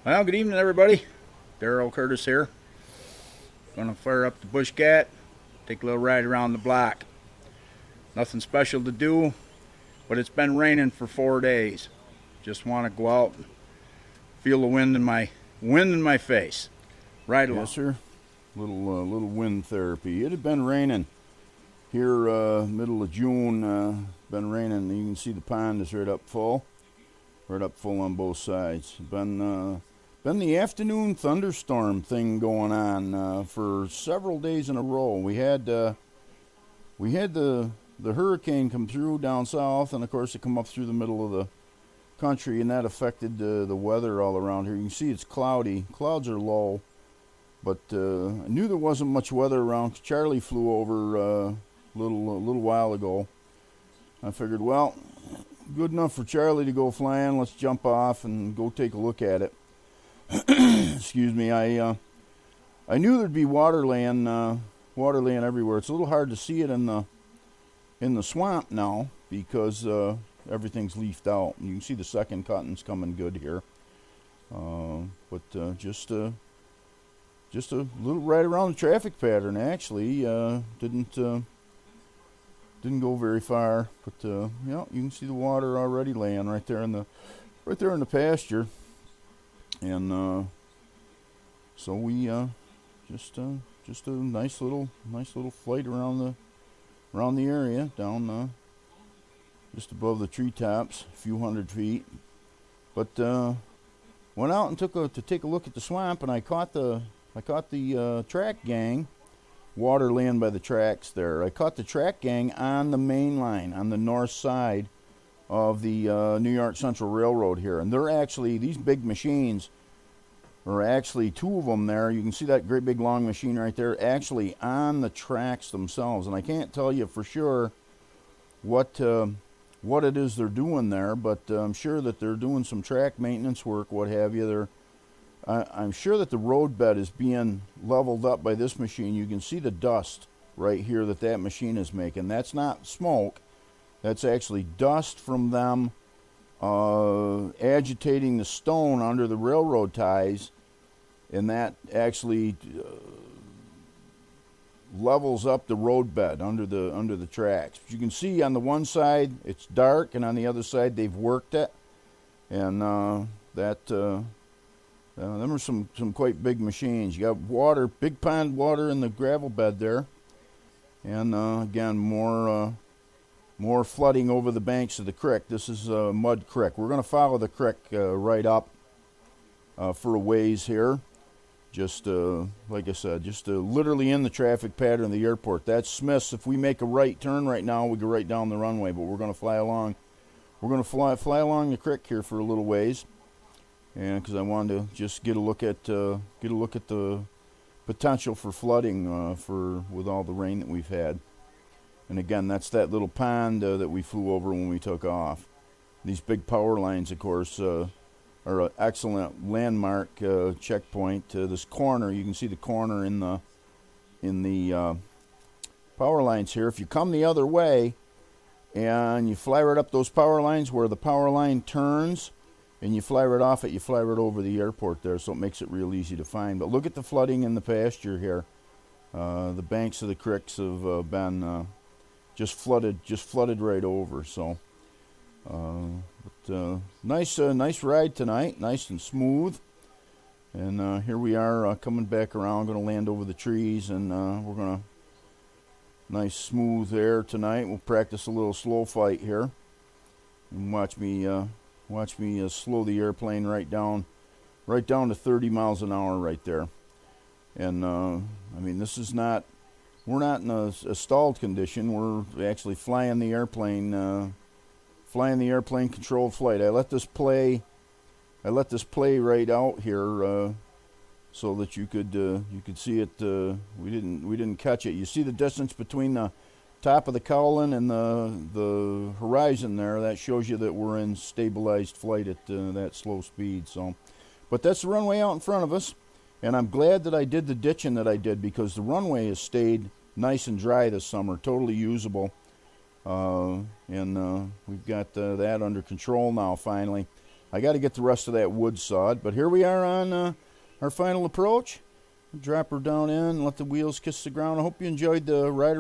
Well, good evening, everybody. Daryl Curtis here. Gonna fire up the BushCat, take a little ride around the block. Nothing special to do, but it's been raining for 4 days. Just want to go out and feel the wind in my face. Right along. Yes, sir. Little wind therapy. It had been raining here, middle of June. Been raining. You can see the pond is right up full on both sides. Been the afternoon thunderstorm thing going on for several days in a row. We had the hurricane come through down south, and of course it come up through the middle of the country, and that affected the weather all around here. You can see it's cloudy. Clouds are low, but I knew there wasn't much weather around. Charlie flew over a little while ago. I figured, well, good enough for Charlie to go flying. Let's jump off and go take a look at it. Excuse me. I knew there'd be water laying everywhere. It's a little hard to see it in the swamp now because everything's leafed out. You can see the second cutting's coming good here. But just a little right around the traffic pattern. Actually, didn't go very far. But you can see the water already laying right there in the pasture. And so we just a nice little flight around the area down just above the treetops, a few hundred feet. But went out and to take a look at the swamp, and I caught the track gang, water laying by the tracks there. I caught the track gang on the main line on the north side of the New York Central Railroad here, and they're actually, these big machines are actually two of them there. You can see that great big long machine right there actually on the tracks themselves, and I can't tell you for sure what it is they're doing there, but I'm sure that they're doing some track maintenance work, what have you. I'm sure that the road bed is being leveled up by this machine. You can see the dust right here that machine is making. That's not smoke. That's actually dust from them agitating the stone under the railroad ties, and that actually levels up the road bed under the tracks. But you can see on the one side it's dark, and on the other side they've worked it, and them are some quite big machines. You got big pond water in the gravel bed there, and again more flooding over the banks of the creek. This is Mud Creek. We're going to follow the creek right up for a ways here. Just, like I said, just literally in the traffic pattern of the airport. That's Smith's. If we make a right turn right now, we go right down the runway, but we're going to fly along. We're going to fly along the creek here for a little ways, and because I wanted to just get a look at the potential for flooding with all the rain that we've had. And again, that's that little pond that we flew over when we took off. These big power lines, of course, are an excellent landmark checkpoint. This corner, you can see the corner in the power lines here. If you come the other way and you fly right up those power lines where the power line turns, and you fly right off it, you fly right over the airport there, so it makes it real easy to find. But look at the flooding in the pasture here. The banks of the creeks have been just flooded right over. So, nice ride tonight, nice and smooth. And here we are coming back around. Going to land over the trees, and we're gonna nice smooth air tonight. We'll practice a little slow fight here, and watch me slow the airplane right down to 30 miles an hour right there. And I mean, this is not. We're not in a stalled condition. We're actually flying the airplane controlled flight. I let this play right out here so that you could see it. We didn't catch it. You see the distance between the top of the cowling and the horizon there. That shows you that we're in stabilized flight at that slow speed. So, but that's the runway out in front of us. And I'm glad that I did the ditching that I did, because the runway has stayed nice and dry this summer, totally usable. And we've got that under control now finally. I got to get the rest of that wood sawed. But here we are on our final approach. Drop her down in, let the wheels kiss the ground. I hope you enjoyed the rider